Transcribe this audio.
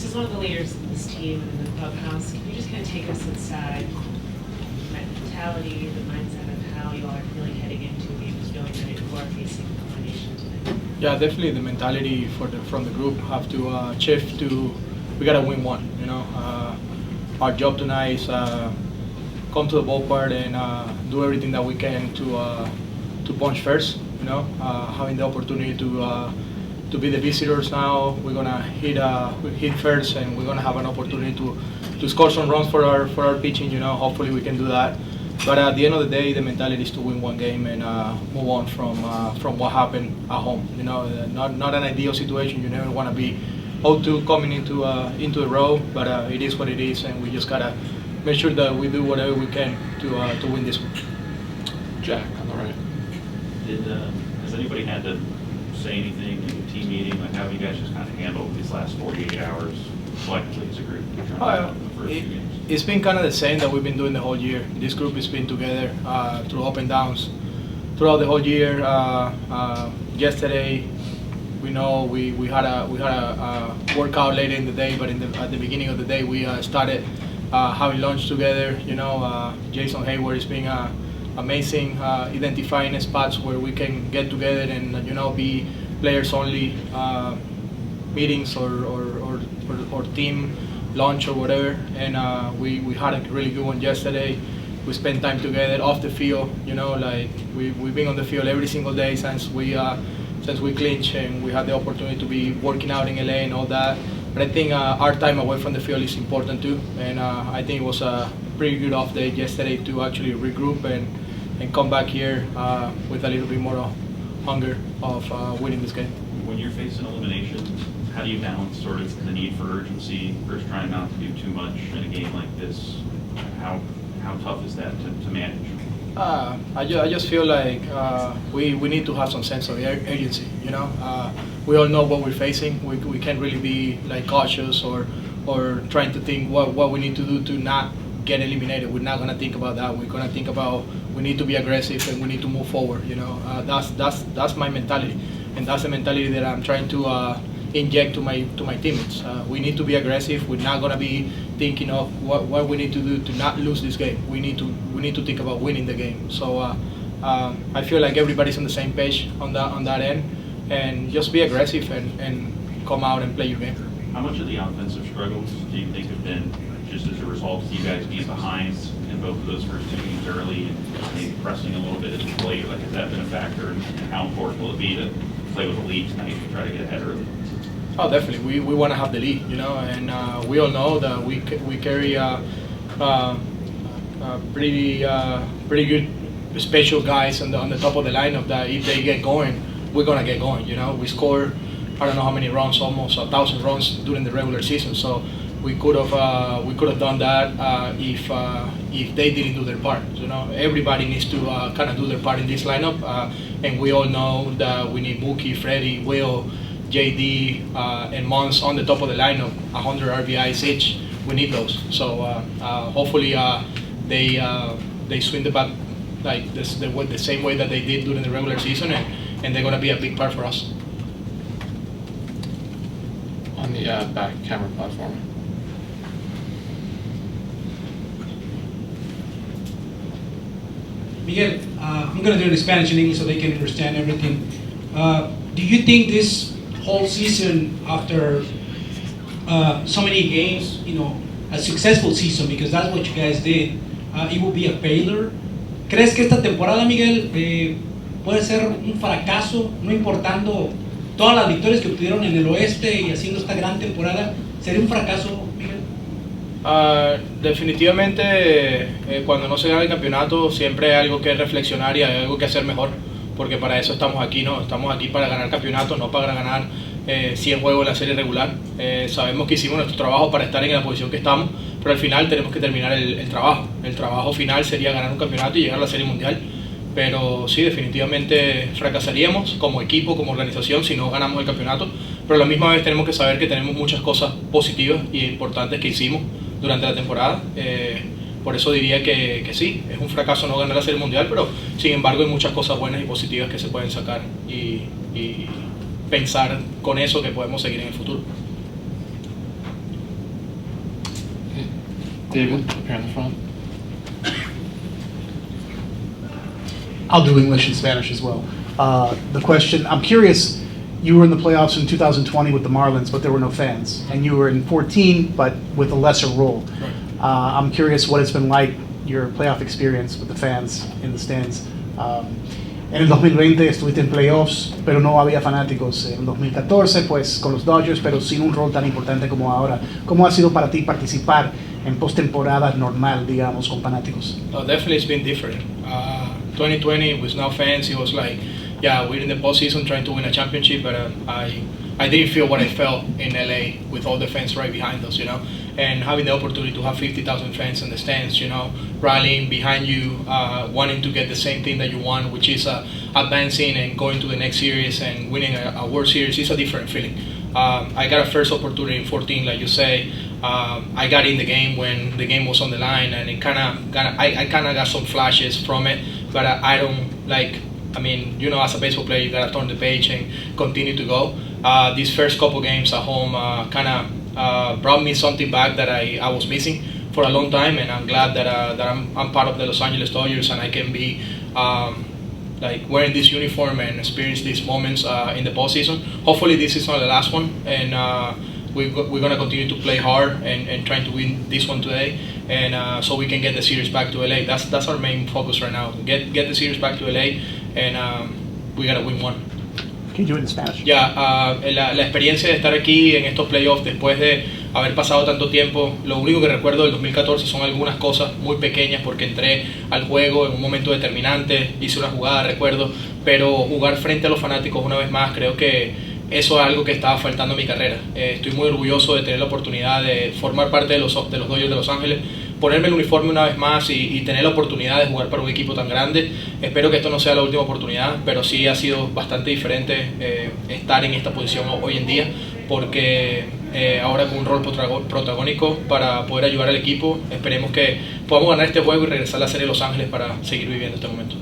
as one of the leaders of this team and in the clubhouse, can you just kind of take us inside mentality, the mindset of how you all are feeling heading into a game, just feeling that you are facing a combination today? Yeah, definitely the mentality from the group have to shift to, we gotta win one. You know, our job tonight is come to the ballpark and do everything that we can to punch first. You know, having the opportunity to be the visitors now, we're gonna hit first, and we're gonna have an opportunity to score some runs for our pitching. You know, hopefully we can do that. But at the end of the day, the mentality is to win one game and move on from what happened at home. You know, not an ideal situation. You never want to be 0-2 coming into the row, but it is what it is, and we just gotta make sure that we do whatever we can to win this one. Jack on the right. Has anybody had to say anything in the team meeting? Like, how have you guys just kind of handled these last 48 hours collectively as a group? It's been kind of the same that we've been doing the whole year. This group has been together through up and downs throughout the whole year. Yesterday, we know we had a workout later in the day, but at the beginning of the day we started having lunch together. You know, Jason Heyward is being amazing, identifying spots where we can get together and be players only meetings or team lunch or whatever. And we had a really good one yesterday. We spent time together off the field. You know, like we've been on the field every single day since we clinched, and we had the opportunity to be working out in LA and all that. But I think our time away from the field is important too, and I think it was a pretty good off day yesterday to actually regroup and come back here with a little bit more hunger of winning this game. When you're facing elimination, how do you balance sort of the need for urgency versus trying not to do too much in a game like this? How tough is that to manage? I just feel like we need to have some sense of urgency. You know, we all know what we're facing. We can't really be like cautious or trying to think what we need to do to not get eliminated. We're not gonna think about that. We're gonna think about we need to be aggressive and we need to move forward. You know, that's my mentality, and that's the mentality that I'm trying to inject to my teammates. We need to be aggressive. We're not gonna be thinking of what we need to do to not lose this game. We need to think about winning the game. So I feel like everybody's on the same page on that end, and just be aggressive and come out and play your game. How much of the offensive struggles do you think have been just as a result of you guys being behind in both of those first two games early and maybe pressing a little bit at the plate? Like, has that been a factor, and how important will it be to play with the lead tonight to try to get ahead early? Oh, definitely. We want to have the lead, you know, and we all know that we carry pretty good special guys on the top of the lineup that if they get going, we're gonna get going. You know, we scored I don't know how many runs, almost 1,000 runs during the regular season. So we could have done that if they didn't do their part. You know, everybody needs to kind of do their part in this lineup, and we all know that we need Mookie, Freddie, Will, JD, and Mons on the top of the lineup, 100 RBIs each. We need those. So hopefully they swing the bat like the same way that they did during the regular season, and they're going to be a big part for us. On the back camera platform. Miguel, I'm going to do it in Spanish and English so they can understand everything. Do you think this whole season, after so many games, you know, a successful season, because that's what you guys did, it will be a failure? ¿Crees que esta temporada, Miguel, puede ser un fracaso, no importando todas las victorias que obtuvieron en el oeste y haciendo esta gran temporada? ¿Sería un fracaso, Miguel? Definitivamente, cuando no se gana el campeonato, siempre hay algo que reflexionar y hay algo que hacer mejor, porque para eso estamos aquí, ¿no? Estamos aquí para ganar campeonatos, no para ganar 100 juegos en la serie regular. Sabemos que hicimos nuestro trabajo para estar en la posición que estamos, pero al final tenemos que terminar el trabajo. El trabajo final sería ganar un campeonato y llegar a la serie mundial. Pero sí, definitivamente fracasaríamos como equipo, como organización, si no ganamos el campeonato. Pero a la misma vez tenemos que saber que tenemos muchas cosas positivas y importantes que hicimos durante la temporada. Por eso diría que sí, es un fracaso no ganar la serie mundial, pero sin embargo hay muchas cosas buenas y positivas que se pueden sacar y pensar con eso que podemos seguir en el futuro. David, up here in the front. I'll do English and Spanish as well. The question, I'm curious, you were in the playoffs in 2020 with the Marlins, but there were no fans. And you were in 14, but with a lesser role. I'm curious what it's been like, your playoff experience with the fans in the stands. En el 2020 estuviste en playoffs, pero no había fanáticos. En el 2014, pues, con los Dodgers, pero sin un rol tan importante como ahora. ¿Cómo ha sido para ti participar en postemporada normal, digamos, con fanáticos? Oh, definitely it's been different. 2020 with no fans, it was like, yeah, we're in the postseason trying to win a championship, but I didn't feel what I felt in LA with all the fans right behind us, you know, and having the opportunity to have 50,000 fans in the stands, you know, rallying behind you, wanting to get the same thing that you want, which is advancing and going to the next series and winning a World Series is a different feeling. I got a first opportunity in 14, like you say. I got in the game when the game was on the line, and it I kind of got some flashes from it, but I don't like. I mean, you know, as a baseball player, you gotta turn the page and continue to go. These first couple games at home kind of brought me something back that I was missing for a long time, and I'm glad that I'm part of the Los Angeles Dodgers and I can be like wearing this uniform and experience these moments in the postseason. Hopefully, this is not the last one, and we're gonna continue to play hard and trying to win this one today, and so we can get the series back to LA. That's our main focus right now. Get the series back to LA, and we gotta win one. Can you do it in Spanish? Ya, la experiencia de estar aquí en estos playoffs después de haber pasado tanto tiempo, lo único que recuerdo del 2014 son algunas cosas muy pequeñas porque entré al juego en un momento determinante, hice una jugada, recuerdo, pero jugar frente a los fanáticos una vez más, creo que eso es algo que estaba faltando en mi carrera. Estoy muy orgulloso de tener la oportunidad de formar parte de los Dodgers de Los Ángeles, ponerme el uniforme una vez más y tener la oportunidad de jugar para un equipo tan grande. Espero que esto no sea la última oportunidad, pero sí ha sido bastante diferente estar en esta posición hoy en día, porque ahora con un rol protagónico para poder ayudar al equipo, esperemos que podamos ganar este juego y regresar a la serie de Los Ángeles para seguir viviendo este momento.